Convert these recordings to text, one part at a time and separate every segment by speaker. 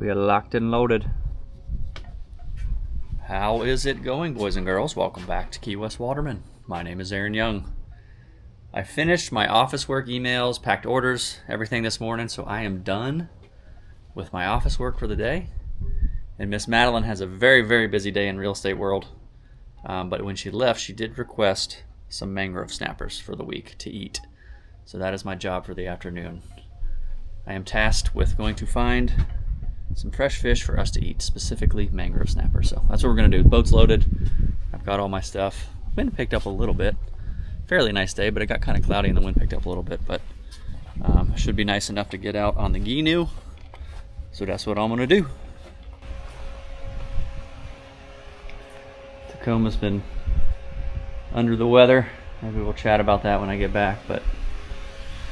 Speaker 1: We are locked and loaded. How is it going, boys and girls? Welcome back to Key West Waterman. My name is Aaron Young. I finished my office work emails, packed orders, everything this morning, so I am done with my office work for the day. And Miss Madeline has a very, very busy day in real estate world. But when she left, she did request some mangrove snappers for the week to eat. So that is my job for the afternoon. I am tasked with going to find some fresh fish for us to eat, specifically mangrove snappers. So that's what we're going to do. Boat's loaded. I've got all my stuff. Wind picked up a little bit. Fairly nice day, but it got kind of cloudy and the wind picked up a little bit. But should be nice enough to get out on the Ginu. So that's what I'm going to do. Tacoma's been under the weather. Maybe we'll chat about that when I get back, but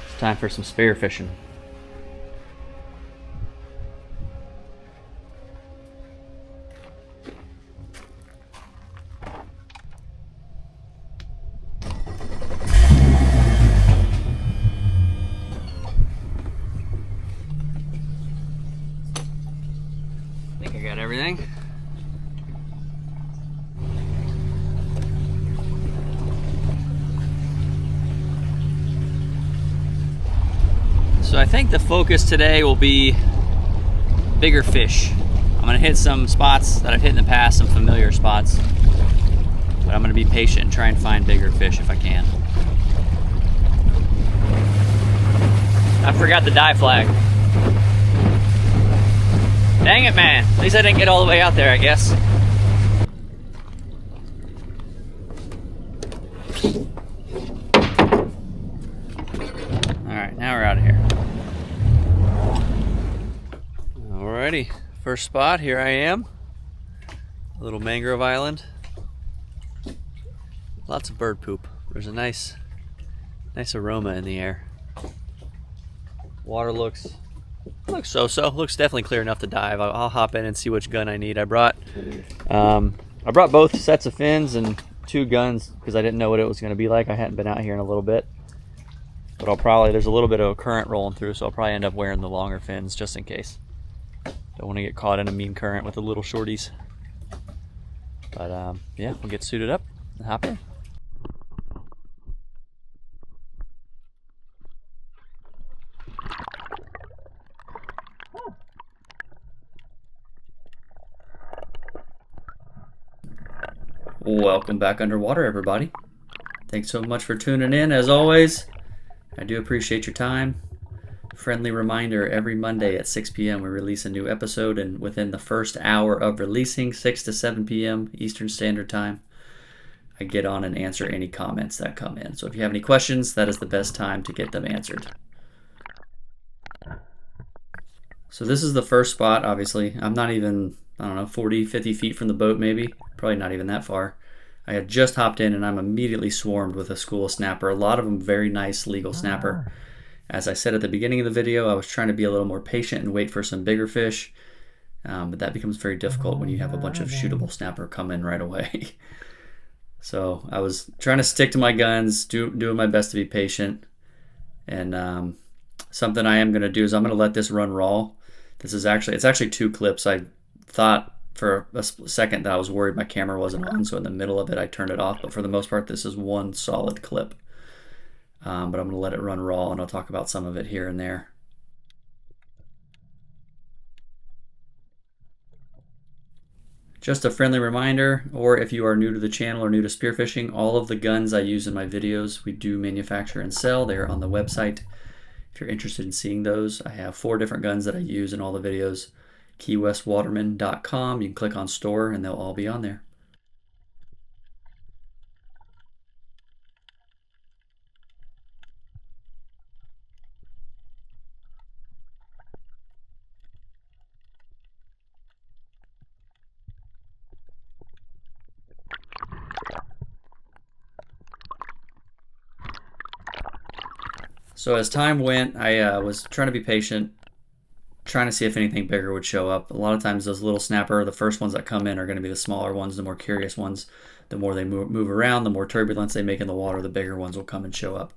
Speaker 1: it's time for some spear fishing. I think I got everything. So I think the focus today will be bigger fish. I'm gonna hit some spots that I've hit in the past, some familiar spots, but I'm gonna be patient and try and find bigger fish if I can. I forgot the die flag. Dang it, man. At least I didn't get all the way out there, I guess. All right, now we're out of here. Alrighty, first spot, here I am. A little mangrove island. Lots of bird poop. There's a nice aroma in the air. Water looks so-so. Looks definitely clear enough to dive. I'll hop in and see which gun I need. I brought both sets of fins and 2 guns because I didn't know what it was going to be like. I hadn't been out here in a little bit. But there's a little bit of a current rolling through, so I'll probably end up wearing the longer fins just in case. Don't want to get caught in a mean current with the little shorties. But yeah, we'll get suited up and hop in. Welcome back underwater, everybody. Thanks so much for tuning in. As always, I do appreciate your time. Friendly reminder, every Monday at 6 p.m. we release a new episode, and within the first hour of releasing, 6 to 7 p.m. Eastern Standard Time, I get on and answer any comments that come in. So if you have any questions, that is the best time to get them answered. So this is the first spot, obviously. I'm not even, 40, 50 feet from the boat maybe. Probably not even that far. I had just hopped in and I'm immediately swarmed with a school of snapper. A lot of them very nice legal snapper. As I said at the beginning of the video, I was trying to be a little more patient and wait for some bigger fish. But that becomes very difficult when you have a bunch of shootable snapper come in right away. So I was trying to stick to my guns, doing my best to be patient. And something I am going to do is I'm going to let this run raw. It's actually 2 clips. I thought for a second that I was worried my camera wasn't on, so in the middle of it I turned it off. But for the most part, this is one solid clip. But I'm going to let it run raw, and I'll talk about some of it here and there. Just a friendly reminder, or if you are new to the channel or new to spearfishing, all of the guns I use in my videos we do manufacture and sell. They are on the website. If you're interested in seeing those, I have 4 different guns that I use in all the videos. keywestwaterman.com. You can click on store and they'll all be on there. So as time went, I was trying to be patient, trying to see if anything bigger would show up. A lot of times those little snapper, the first ones that come in are going to be the smaller ones, the more curious ones. The more they move around, the more turbulence they make in the water, the bigger ones will come and show up.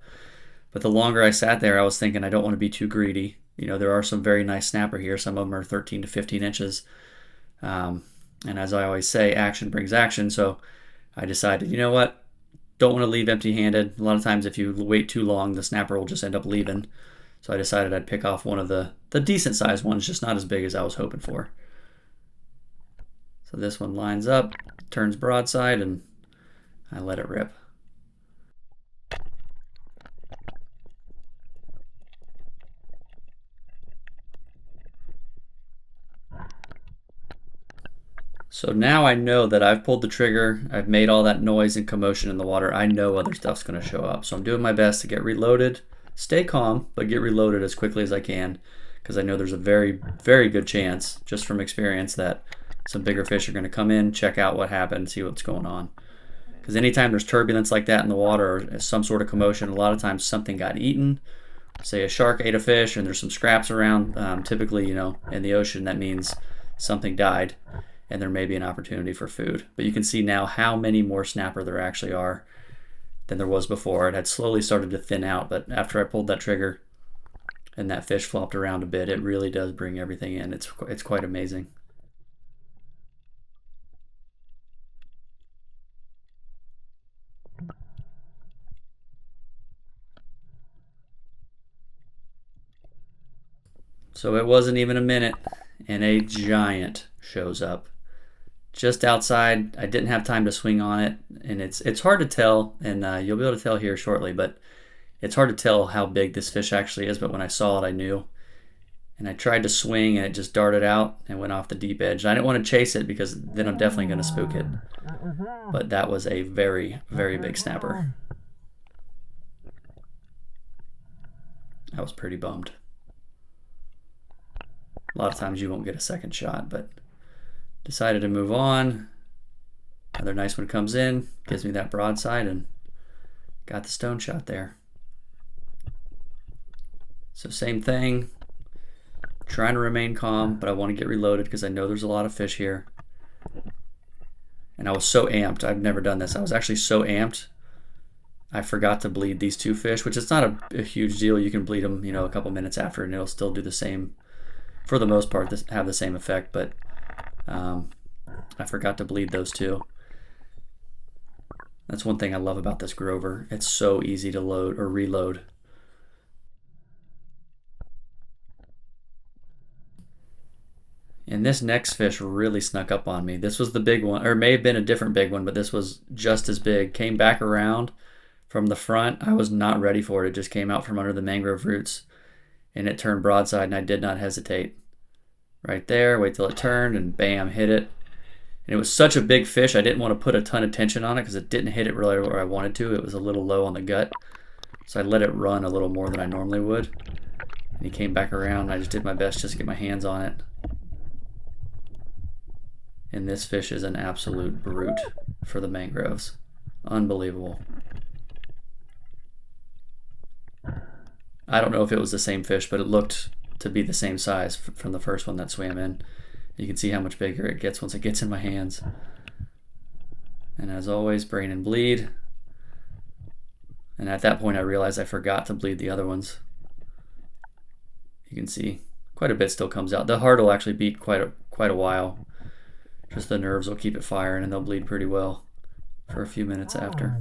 Speaker 1: But the longer I sat there, I was thinking I don't want to be too greedy. There are some very nice snapper here. Some of them are 13 to 15 inches. Um, and as I always say, action brings action. So I decided, you know what? Don't want to leave empty-handed. A lot of times, if you wait too long, the snapper will just end up leaving. So I decided I'd pick off one of the decent-sized ones, just not as big as I was hoping for. So this one lines up, turns broadside, and I let it rip. So now I know that I've pulled the trigger, I've made all that noise and commotion in the water. I know other stuff's going to show up. So I'm doing my best to get reloaded, stay calm, but get reloaded as quickly as I can, because I know there's a very, very good chance, just from experience, that some bigger fish are going to come in, check out what happened, see what's going on. Because anytime there's turbulence like that in the water or some sort of commotion, a lot of times something got eaten. Say a shark ate a fish and there's some scraps around. Typically, in the ocean, that means something died and there may be an opportunity for food. But you can see now how many more snapper there actually are than there was before. It had slowly started to thin out, but after I pulled that trigger and that fish flopped around a bit, it really does bring everything in. It's quite amazing. So it wasn't even a minute, and a giant shows up just outside. I didn't have time to swing on it, and it's hard to tell, and you'll be able to tell here shortly, but it's hard to tell how big this fish actually is, but when I saw it, I knew. And I tried to swing, and it just darted out and went off the deep edge. And I didn't want to chase it because then I'm definitely going to spook it. But that was a very, very big snapper. I was pretty bummed. A lot of times you won't get a second shot, but decided to move on. Another nice one comes in, gives me that broadside, and got the stone shot there. So same thing, trying to remain calm, but I want to get reloaded because I know there's a lot of fish here. And I was so amped. I've never done this. I was actually so amped. I forgot to bleed these two fish, which is not a huge deal. You can bleed them, a couple minutes after, and it'll still do the same, for the most part, have the same effect. But I forgot to bleed those two. That's one thing I love about this Grover. It's so easy to load or reload. And this next fish really snuck up on me. This was the big one, or it may have been a different big one, but this was just as big. Came back around from the front. I was not ready for it. It just came out from under the mangrove roots, and it turned broadside, and I did not hesitate. Right there, wait till it turned, and bam, hit it. And it was such a big fish, I didn't want to put a ton of tension on it because it didn't hit it really where I wanted to. It was a little low on the gut. So I let it run a little more than I normally would. And he came back around, and I just did my best just to get my hands on it. And this fish is an absolute brute for the mangroves. Unbelievable. I don't know if it was the same fish, but it looked to be the same size from the first one that swam in. You can see how much bigger it gets once it gets in my hands. And as always, brain and bleed. And at that point I realized I forgot to bleed the other ones. You can see quite a bit still comes out. The heart will actually beat quite a while. Just the nerves will keep it firing, and they'll bleed pretty well for a few minutes after.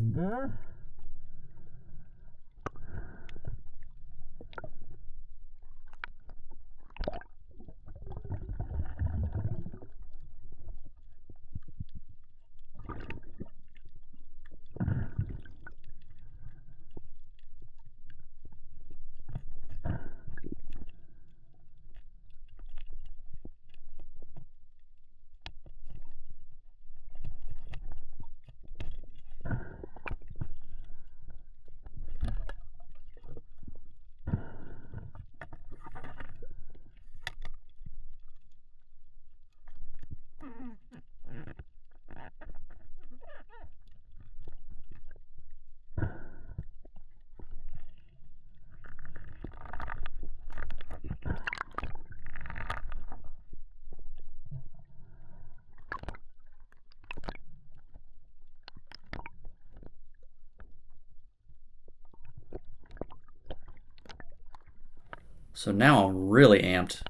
Speaker 1: So now I'm really amped.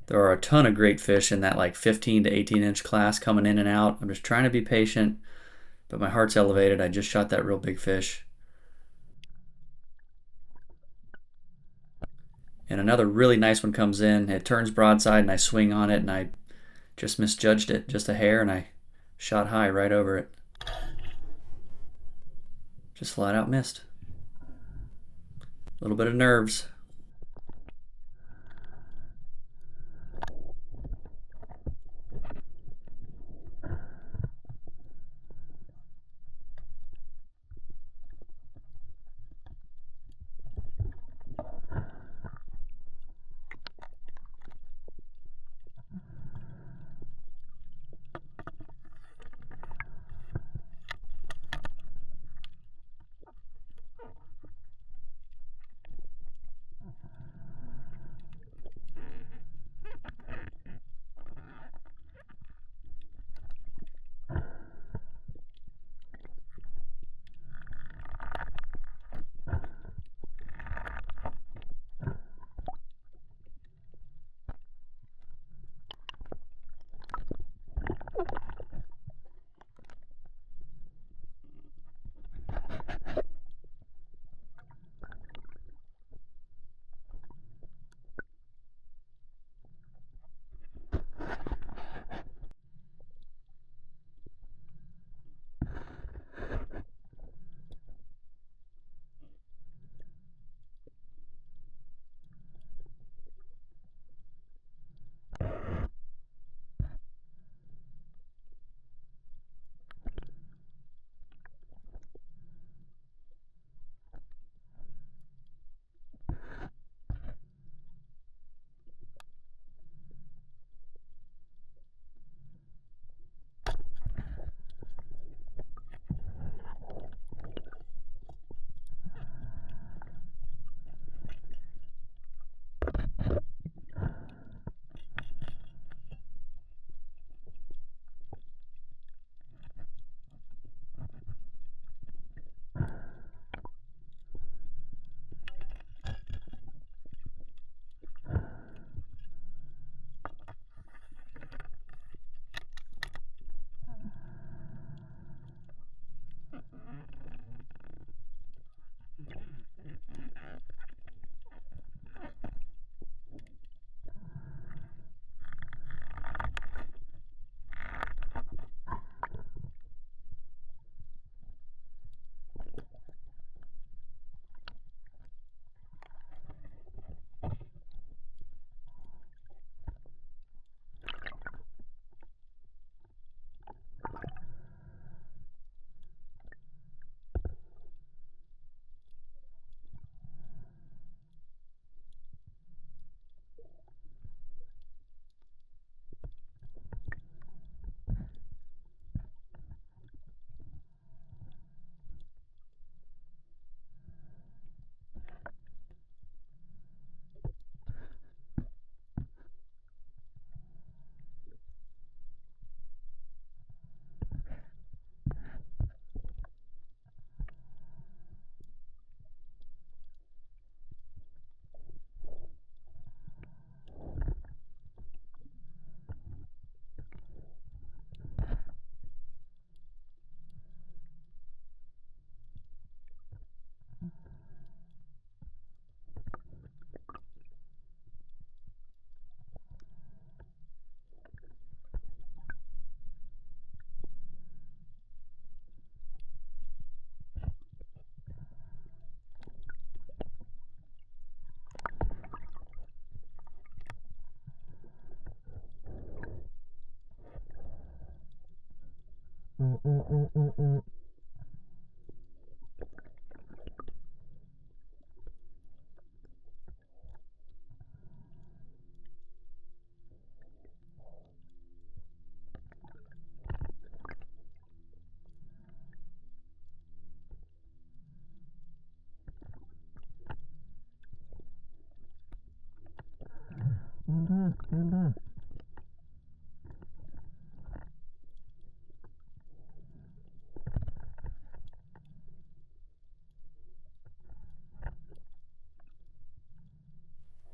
Speaker 1: There are a ton of great fish in that like 15 to 18 inch class coming in and out. I'm just trying to be patient, but my heart's elevated. I just shot that real big fish. And another really nice one comes in. It turns broadside and I swing on it and I just misjudged it just a hair and I shot high right over it. Just flat out missed. A little bit of nerves.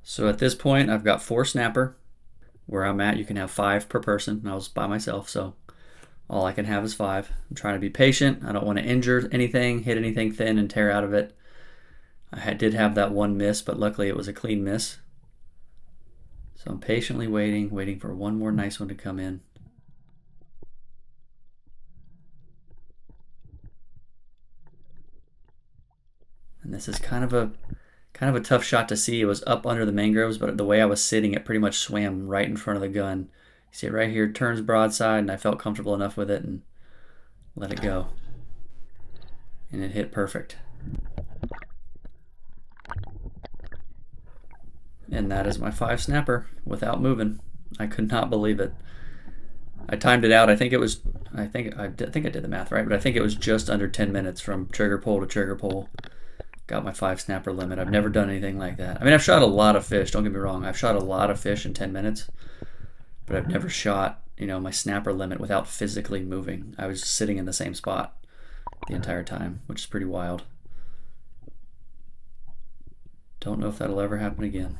Speaker 1: So at this point, I've got 4 snapper. Where I'm at, you can have 5 per person. I was by myself, so all I can have is 5. I'm trying to be patient. I don't want to injure anything, hit anything thin and tear out of it. Did have that one miss, but luckily it was a clean miss. So I'm patiently waiting for one more nice one to come in. And this is kind of a tough shot to see. It was up under the mangroves, but the way I was sitting, it pretty much swam right in front of the gun. You see it right here, turns broadside, and I felt comfortable enough with it and let it go. And it hit perfect. And that is my 5 snapper without moving. I could not believe it. I timed it out. I think I did the math right, but I think it was just under 10 minutes from trigger pull to trigger pull. Got my 5 snapper limit. I've never done anything like that. I mean, I've shot a lot of fish. Don't get me wrong. I've shot a lot of fish in 10 minutes, but I've never shot, my snapper limit without physically moving. I was sitting in the same spot the entire time, which is pretty wild. Don't know if that'll ever happen again,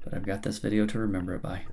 Speaker 1: but I've got this video to remember it by.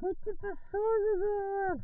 Speaker 2: Look at the size of that!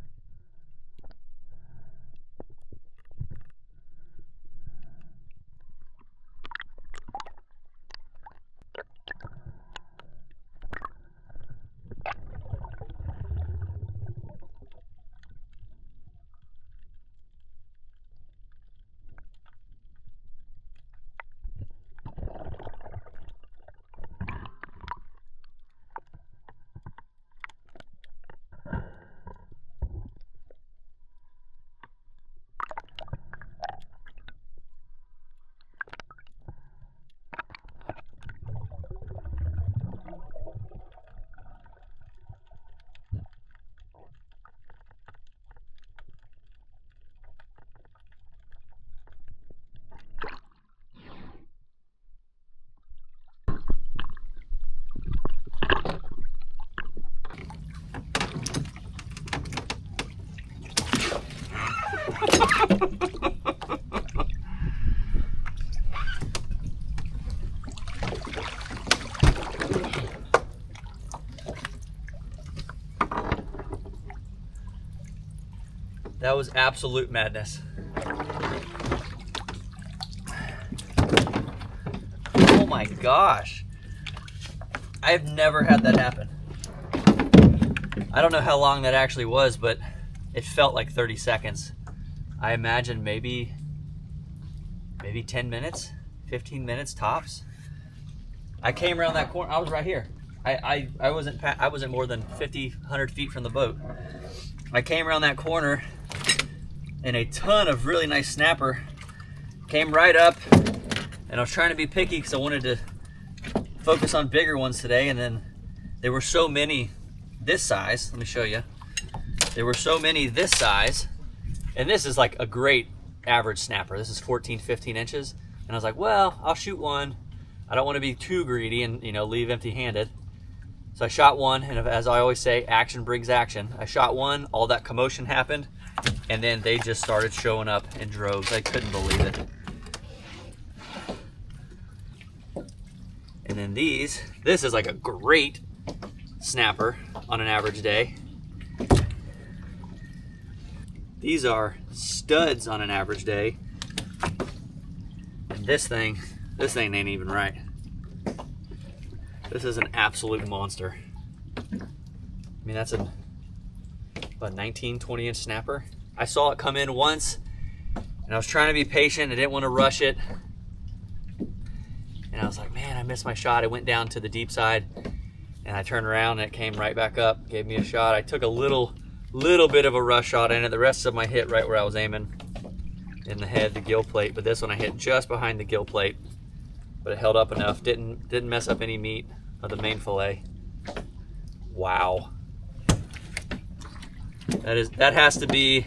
Speaker 1: That was absolute madness. Oh my gosh. I've never had that happen. I don't know how long that actually was, but it felt like 30 seconds. I imagine maybe 10 minutes, 15 minutes tops. I came around that corner. I was right here. I wasn't more than 50, 100 feet from the boat. I came around that corner and a ton of really nice snapper came right up, and I was trying to be picky because I wanted to focus on bigger ones today, and then there were so many this size. Let me show you. There were so many this size, and this is like a great average snapper. This is 14, 15 inches, and I was like, well, I'll shoot one. I don't want to be too greedy and leave empty-handed. So I shot one, and as I always say, action brings action. I shot one, all that commotion happened, and then they just started showing up in droves. I couldn't believe it. And then this is like a great snapper on an average day. These are studs on an average day. And this thing ain't even right. This is an absolute monster. I mean, that's a 19, 20 inch snapper. I saw it come in once, and I was trying to be patient. I didn't want to rush it. And I was like, man, I missed my shot. I went down to the deep side and I turned around and it came right back up, gave me a shot. I took a little bit of a rush shot in it. The rest of them I hit right where I was aiming in the head, the gill plate. But this one I hit just behind the gill plate. But it held up enough. Didn't mess up any meat of the main fillet. Wow. That has to be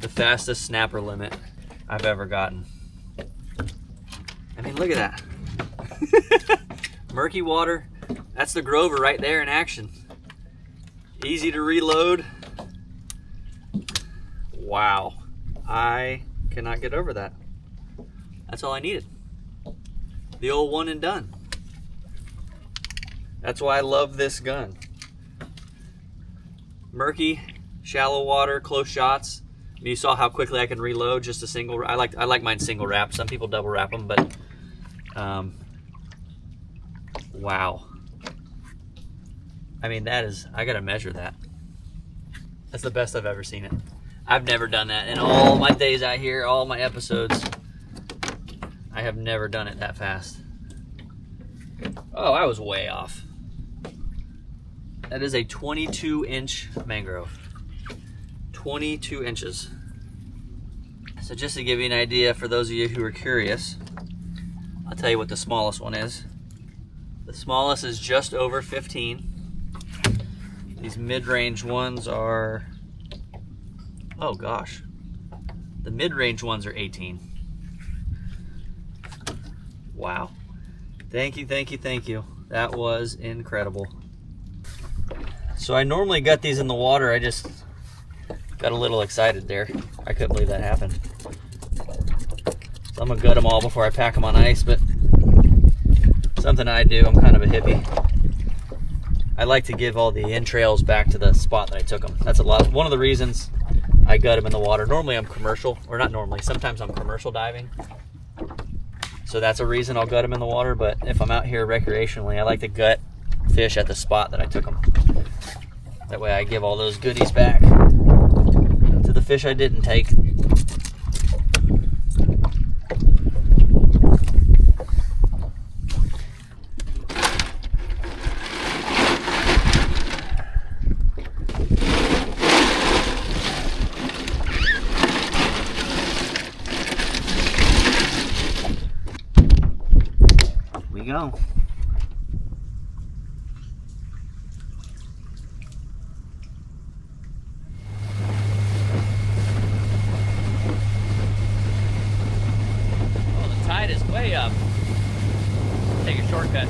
Speaker 1: the fastest snapper limit I've ever gotten. I mean, look at that. Murky water. That's the Grover right there in action. Easy to reload. Wow. I cannot get over that. That's all I needed. The old one and done. That's why I love this gun. Murky, shallow water, close shots. You saw how quickly I can reload just a single. I like mine single wrap. Some people double wrap them, but wow. I mean, that is, I gotta measure that. That's the best I've ever seen it. I've never done that in all my days out here, all my episodes. I have never done it that fast. Oh, I was way off. That is a 22-inch mangrove. 22 inches. So just to give you an idea, for those of you who are curious, I'll tell you what the smallest one is. The smallest is just over 15. These mid-range ones are, oh gosh, the mid-range ones are 18. Wow. Thank you, thank you, thank you. That was incredible. So I normally gut these in the water. I just got a little excited there. I couldn't believe that happened. So I'm gonna gut them all before I pack them on ice, but something I do, I'm kind of a hippie. I like to give all the entrails back to the spot that I took them. That's one of the reasons I gut them in the water. Normally I'm commercial, or not normally, sometimes I'm commercial diving. So that's a reason I'll gut them in the water, but if I'm out here recreationally, I like to gut fish at the spot that I took them. That way I give all those goodies back to the fish I didn't take. We go. Oh, the tide is way up. Take a shortcut.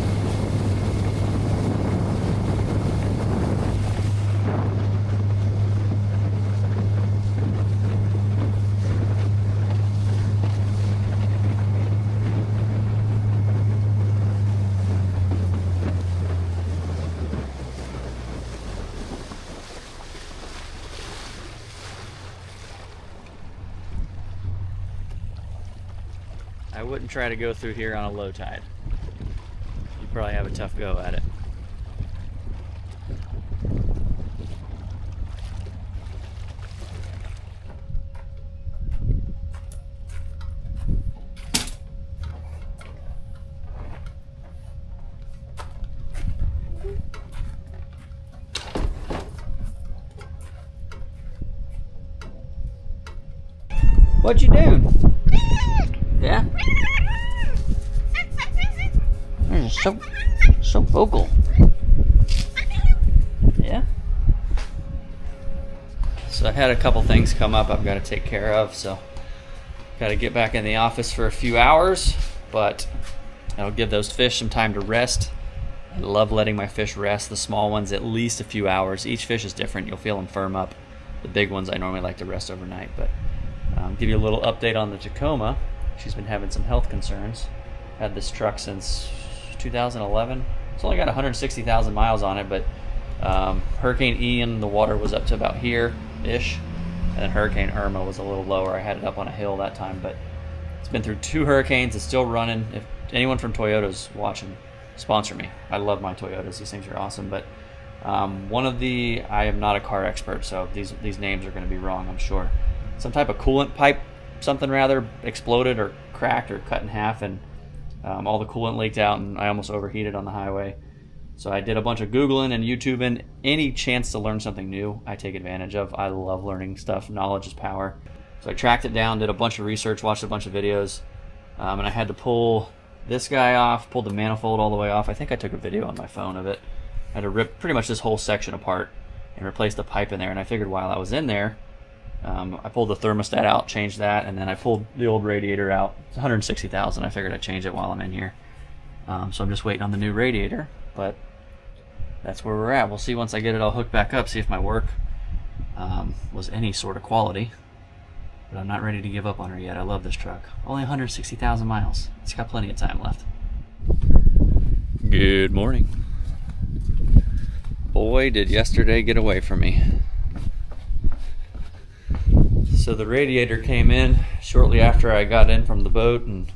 Speaker 1: I wouldn't try to go through here on a low tide. You'd probably have a tough go at it. What you doing? Yeah? You're so vocal. Yeah? So I had a couple things come up I've got to take care of, so got to get back in the office for a few hours, but I'll give those fish some time to rest. I love letting my fish rest, the small ones at least a few hours. Each fish is different. You'll feel them firm up. The big ones I normally like to rest overnight, but give you a little update on the Tacoma. She's been having some health concerns. Had this truck since 2011. It's only got 160,000 miles on it, but Hurricane Ian, the water was up to about here-ish, and then Hurricane Irma was a little lower. I had it up on a hill that time, but it's been through 2 hurricanes. It's still running. If anyone from Toyota's watching, sponsor me. I love my Toyotas. These things are awesome, but I am not a car expert, so these names are going to be wrong, I'm sure. Some type of coolant pipe, something rather, exploded or cracked or cut in half, and All the coolant leaked out and I almost overheated on the highway. So I did a bunch of Googling and YouTubing. Any chance to learn something new, I take advantage of. I love learning stuff. Knowledge is power. So I tracked it down, did a bunch of research, watched a bunch of videos, and I had to pull this guy off, pulled the manifold all the way off. I think I took a video on my phone of it. I had to rip pretty much this whole section apart and replace the pipe in there. And I figured while I was in there, I pulled the thermostat out, changed that, and then I pulled the old radiator out. It's $160,000. I figured I'd change it while I'm in here. So I'm just waiting on the new radiator, but that's where we're at. We'll see once I get it all hooked back up, see if my work was any sort of quality. But I'm not ready to give up on her yet. I love this truck. Only 160,000 miles. It's got plenty of time left. Good morning. Boy, did yesterday get away from me. So the radiator came in shortly after I got in from the boat, and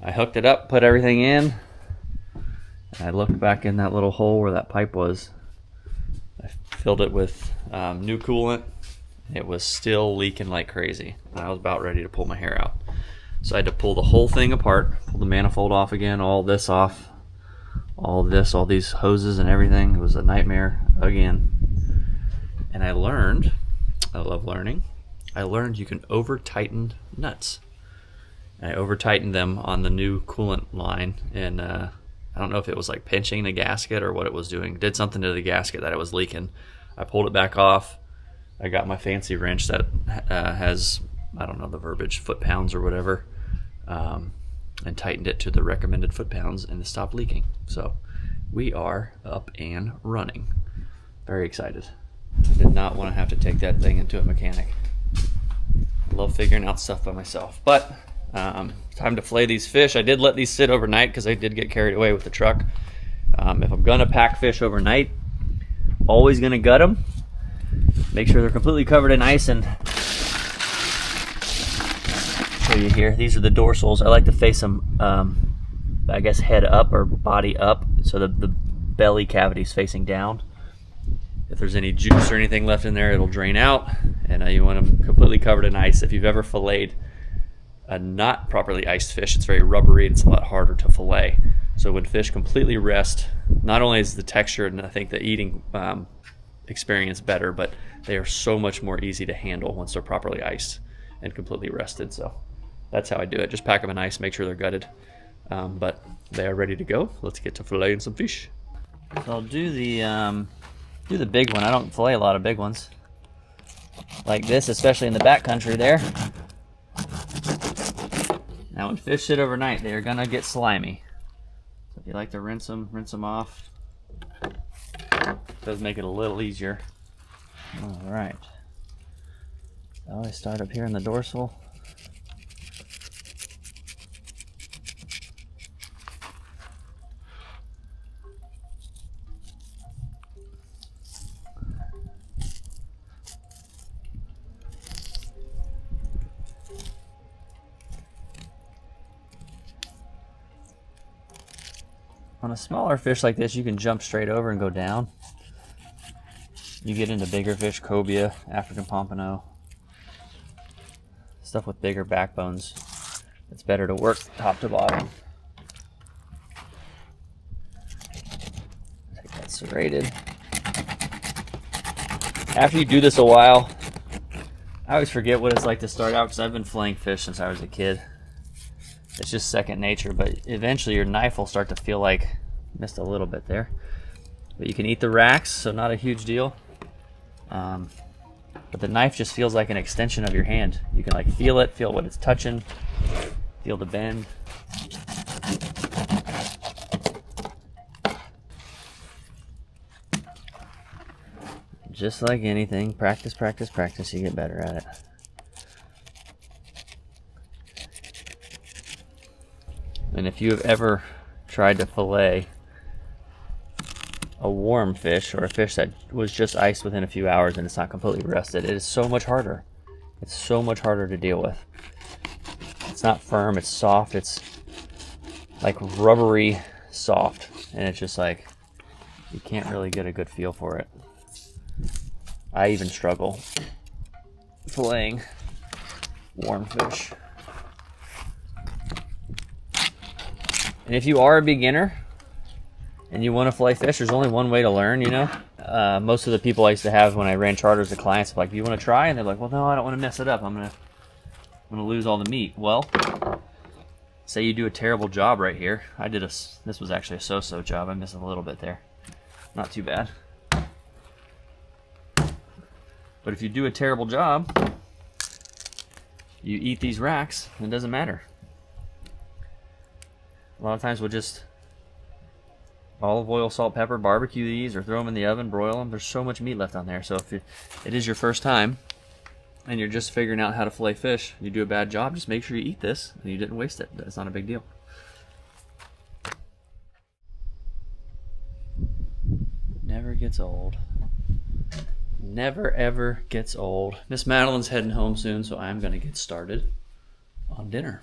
Speaker 1: I hooked it up, put everything in, and I looked back in that little hole where that pipe was. I filled it with new coolant. It was still leaking like crazy. I was about ready to pull my hair out. So I had to pull the whole thing apart, pull the manifold off again, all this off, all these hoses and everything. It was a nightmare again. And I learned, I love learning, I learned you can over-tighten nuts. And I over-tightened them on the new coolant line, and I don't know if it was like pinching the gasket or what it was doing. It did something to the gasket that it was leaking. I pulled it back off. I got my fancy wrench that has, I don't know the verbiage, foot-pounds or whatever, and tightened it to the recommended foot-pounds, and it stopped leaking. So we are up and running. Very excited. I did not want to have to take that thing into a mechanic. Love figuring out stuff by myself. But time to fillet these fish. I did let these sit overnight because I did get carried away with the truck. If I'm going to pack fish overnight, always going to gut them. Make sure they're completely covered in ice, and show you here. These are the dorsals. I like to face them, I guess, head up or body up, so the belly cavity is facing down. If there's any juice or anything left in there, it'll drain out, and you want them completely covered in ice. If you've ever filleted a not properly iced fish, it's very rubbery. It's a lot harder to fillet. So when fish completely rest, not only is the texture and I think the eating experience better, but they are so much more easy to handle once they're properly iced and completely rested. So that's how I do it. Just pack them in ice, make sure they're gutted. But they are ready to go. Let's get to filleting some fish. So I'll do the big one. I don't fillet a lot of big ones like this, especially in the backcountry there. Now when fish sit overnight, they are gonna get slimy. So if you like to rinse them off. It does make it a little easier. All right. I always start up here in the dorsal. On a smaller fish like this, you can jump straight over and go down. You get into bigger fish, cobia, African pompano, stuff with bigger backbones. It's better to work top to bottom. Take that serrated. After you do this a while, I always forget what it's like to start out because I've been filleting fish since I was a kid. It's just second nature, but eventually your knife will start to feel like, missed a little bit there. But you can eat the racks, so not a huge deal. But the knife just feels like an extension of your hand. You can like feel it, feel what it's touching, feel the bend. Just like anything, practice, practice, practice, you get better at it. And if you have ever tried to fillet a warm fish or a fish that was just iced within a few hours and it's not completely rested, it is so much harder. It's so much harder to deal with. It's not firm, it's soft, it's like rubbery soft, and it's just like, you can't really get a good feel for it. I even struggle filleting warm fish. And if you are a beginner and you want to fillet fish, there's only one way to learn, you know. Most of the people I used to have when I ran charters, the clients, like, do you want to try? And they're like, well, no, I don't want to mess it up. I'm gonna lose all the meat. Well, say you do a terrible job right here. This was actually a so-so job. I missed a little bit there. Not too bad. But if you do a terrible job, you eat these racks, it doesn't matter. A lot of times we'll just olive oil, salt, pepper, barbecue these, or throw them in the oven, broil them. There's so much meat left on there. So if it is your first time and you're just figuring out how to fillet fish, you do a bad job, just make sure you eat this and you didn't waste it. That's not a big deal. Never gets old. Never ever gets old. Miss Madeleine's heading home soon, so I'm gonna get started on dinner.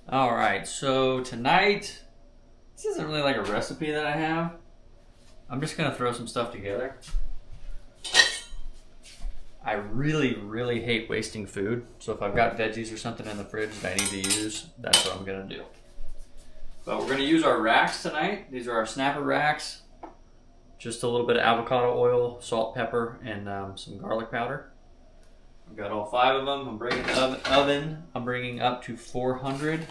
Speaker 1: Alright, so tonight, this isn't really like a recipe that I have. I'm just gonna throw some stuff together. I really, really hate wasting food, so if I've got veggies or something in the fridge that I need to use, that's what I'm gonna do. But we're gonna use our racks tonight. These are our snapper racks. Just a little bit of avocado oil, salt, pepper, and some garlic powder. I've got all 5 of them. I'm bringing the oven. I'm bringing up to 400.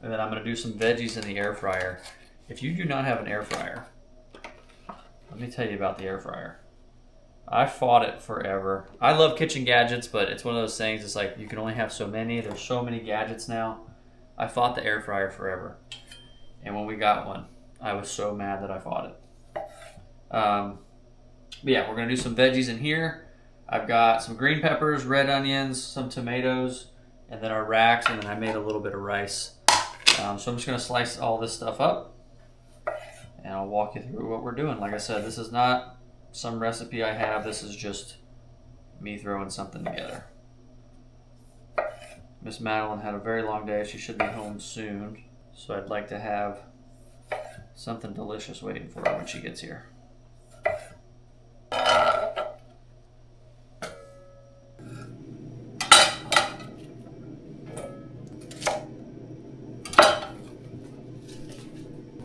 Speaker 1: And then I'm gonna do some veggies in the air fryer. If you do not have an air fryer, let me tell you about the air fryer. I fought it forever. I love kitchen gadgets, but it's one of those things, it's like you can only have so many. There's so many gadgets now. I fought the air fryer forever. And when we got one, I was so mad that I fought it. But yeah, we're gonna do some veggies in here. I've got some green peppers, red onions, some tomatoes, and then our racks, and then I made a little bit of rice. So I'm just gonna slice all this stuff up, and I'll walk you through what we're doing. Like I said, this is not some recipe I have. This is just me throwing something together. Miss Madeleine had a very long day. She should be home soon. So I'd like to have something delicious waiting for her when she gets here.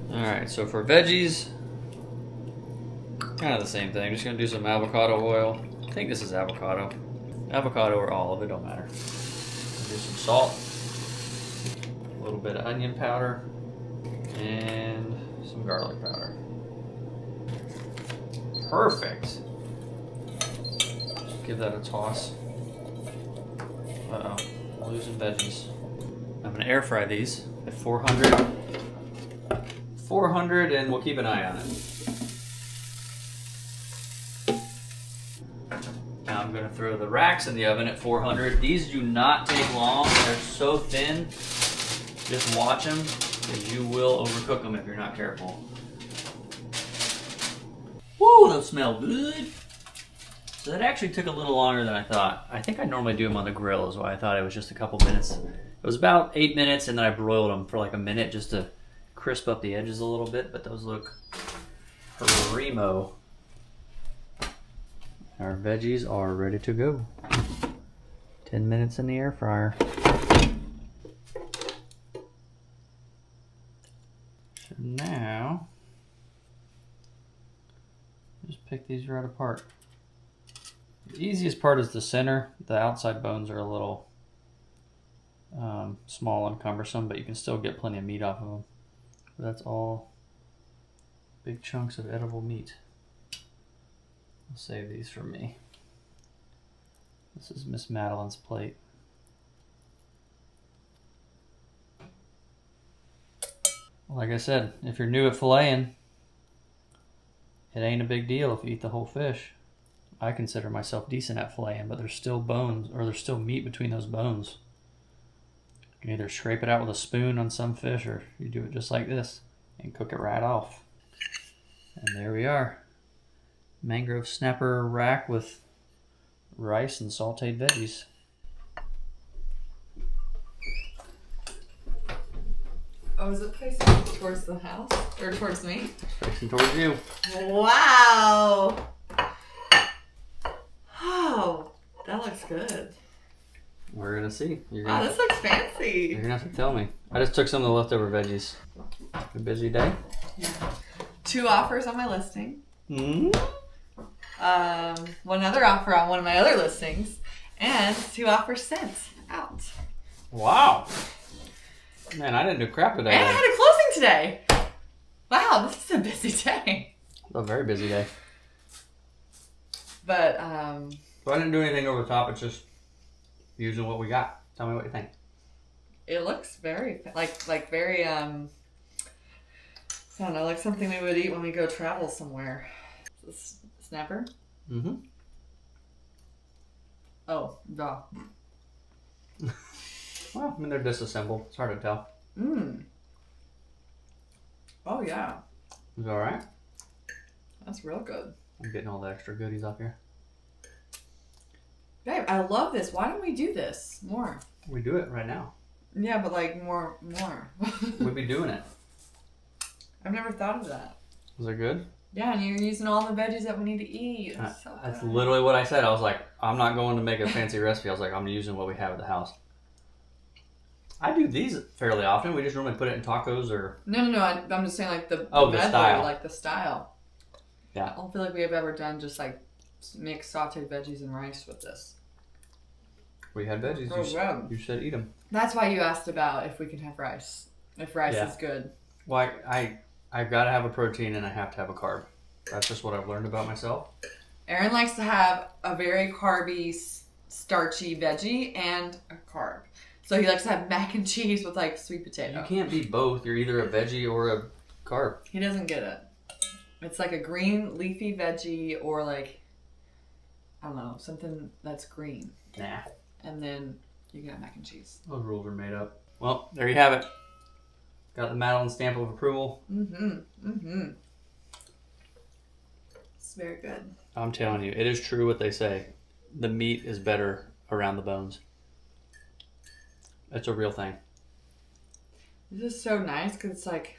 Speaker 1: Alright, so for veggies, kind of the same thing. Just gonna do some avocado oil. I think this is avocado. Avocado or olive, it don't matter. Do some salt. A little bit of onion powder and some garlic powder. Perfect. Just give that a toss. Uh-oh, I'm losing veggies. I'm gonna air fry these at 400. 400, and we'll keep an eye on it. Now I'm gonna throw the racks in the oven at 400. These do not take long. They're so thin. Just watch them, because you will overcook them if you're not careful. Woo, those smell good. So that actually took a little longer than I thought. I think I normally do them on the grill, is why I thought it was just a couple minutes. It was about 8 minutes, and then I broiled them for like a minute just to crisp up the edges a little bit, but those look primo. Our veggies are ready to go. 10 minutes in the air fryer. So now, just pick these right apart. The easiest part is the center. The outside bones are a little small and cumbersome, but you can still get plenty of meat off of them. But that's all big chunks of edible meat. I'll save these for me. This is Miss Madeleine's plate. Like I said, if you're new at filleting, it ain't a big deal if you eat the whole fish. I consider myself decent at filleting, but there's still bones, or there's still meat between those bones. You can either scrape it out with a spoon on some fish, or you do it just like this and cook it right off. And there we are. Mangrove snapper rack with rice and sauteed veggies.
Speaker 3: Oh, is it facing towards the house? Or towards me?
Speaker 1: Facing towards you.
Speaker 3: Wow! Oh, that looks good.
Speaker 1: We're gonna see.
Speaker 3: Wow, this looks fancy.
Speaker 1: You're gonna have to tell me. I just took some of the leftover veggies. A busy day.
Speaker 3: Yeah. 2 offers on my listing.
Speaker 1: Hmm.
Speaker 3: One other offer on one of my other listings, and 2 offers sent out.
Speaker 1: Wow. Man, I didn't do crap today.
Speaker 3: And I had a closing today. Wow, this is a busy day.
Speaker 1: A very busy day.
Speaker 3: But
Speaker 1: So I didn't do anything over the top. It's just using what we got. Tell me what you think.
Speaker 3: it looks very very I don't know, like something we would eat when we go travel somewhere. Snapper?
Speaker 1: Mm-hmm.
Speaker 3: Oh, duh.
Speaker 1: Well, I mean, they're disassembled. It's hard to tell.
Speaker 3: Mmm. Oh, yeah.
Speaker 1: Is it all right?
Speaker 3: That's real good.
Speaker 1: I'm getting all the extra goodies up here.
Speaker 3: Babe, I love this. Why don't we do this more?
Speaker 1: We do it right now.
Speaker 3: Yeah, but like more.
Speaker 1: We'd be doing it.
Speaker 3: I've never thought of that.
Speaker 1: Is it good?
Speaker 3: Yeah, and you're using all the veggies that we need to eat.
Speaker 1: That's literally what I said. I was like, I'm not going to make a fancy recipe. I was like, I'm using what we have at the house. I do these fairly often. We just normally put it in tacos or...
Speaker 3: No. I'm just saying like the
Speaker 1: the
Speaker 3: medley,
Speaker 1: style.
Speaker 3: like the style.
Speaker 1: Yeah.
Speaker 3: I don't feel like we have ever done just like mix sauteed veggies and rice with this.
Speaker 1: We had veggies. You said eat them.
Speaker 3: That's why you asked about if we can have rice. If rice is good.
Speaker 1: Well, I've got to have a protein and I have to have a carb. That's just what I've learned about myself.
Speaker 3: Aaron likes to have a very carby, starchy veggie and a carb. So he likes to have mac and cheese with like sweet potato.
Speaker 1: You can't be both. You're either a veggie or a carb.
Speaker 3: He doesn't get it. It's like a green leafy veggie or like, I don't know, something that's green.
Speaker 1: Nah.
Speaker 3: And then you can have mac and cheese.
Speaker 1: Those rules are made up. Well, there you have it. Got the Madeleine stamp of approval.
Speaker 3: Mm-hmm. It's very good.
Speaker 1: I'm telling you, it is true what they say. The meat is better around the bones. It's a real thing.
Speaker 3: This is so nice because it's like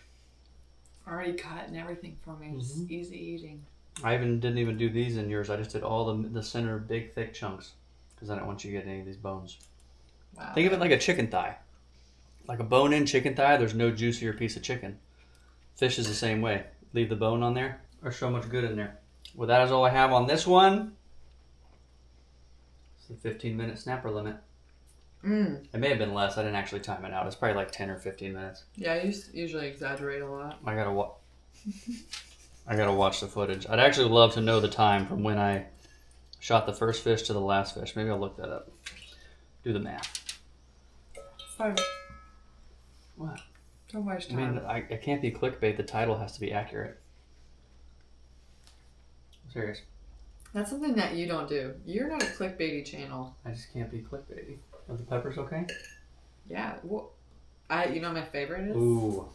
Speaker 3: already cut and everything for me. It's
Speaker 1: Mm-hmm.
Speaker 3: easy eating.
Speaker 1: I didn't even do these in yours. I just did all the center big thick chunks because I don't want you to get any of these bones.
Speaker 3: Wow.
Speaker 1: Think of it like a chicken thigh. Like a bone-in chicken thigh, there's no juicier piece of chicken. Fish is the same way. Leave the bone on there. There's so much good in there. Well, that is all I have on this one. It's the 15-minute snapper limit. It may have been less. I didn't actually time it out. It's probably like 10 or 15 minutes.
Speaker 3: Yeah, I usually exaggerate a lot.
Speaker 1: I gotta watch the footage. I'd actually love to know the time from when I shot the first fish to the last fish. Maybe I'll look that up. Do the math.
Speaker 3: Fine.
Speaker 1: What?
Speaker 3: Don't waste
Speaker 1: I
Speaker 3: time.
Speaker 1: mean, I can't be clickbait. The title has to be accurate. I'm serious.
Speaker 3: That's something that you don't do. You're not a clickbaity channel.
Speaker 1: I just can't be clickbaity. Are the peppers okay?
Speaker 3: Yeah. Well, you know what my favorite is?
Speaker 1: Ooh.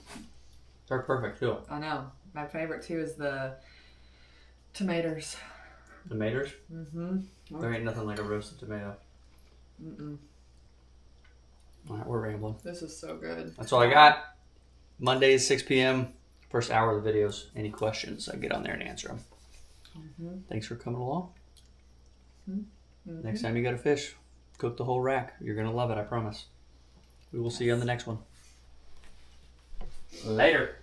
Speaker 1: They're perfect too.
Speaker 3: I know. My favorite too is the tomatoes.
Speaker 1: Tomatoes?
Speaker 3: Mm-hmm.
Speaker 1: There ain't nothing like a roasted tomato.
Speaker 3: Mm-mm.
Speaker 1: Alright, we're rambling.
Speaker 3: This is so good.
Speaker 1: That's all I got. Mondays, 6 p.m. First hour of the videos. Any questions, I get on there and answer them.
Speaker 3: Mm-hmm.
Speaker 1: Thanks for coming along.
Speaker 3: Mm-hmm.
Speaker 1: Next time you got a fish, cook the whole rack. You're going to love it, I promise. We will see you on the next one. Later.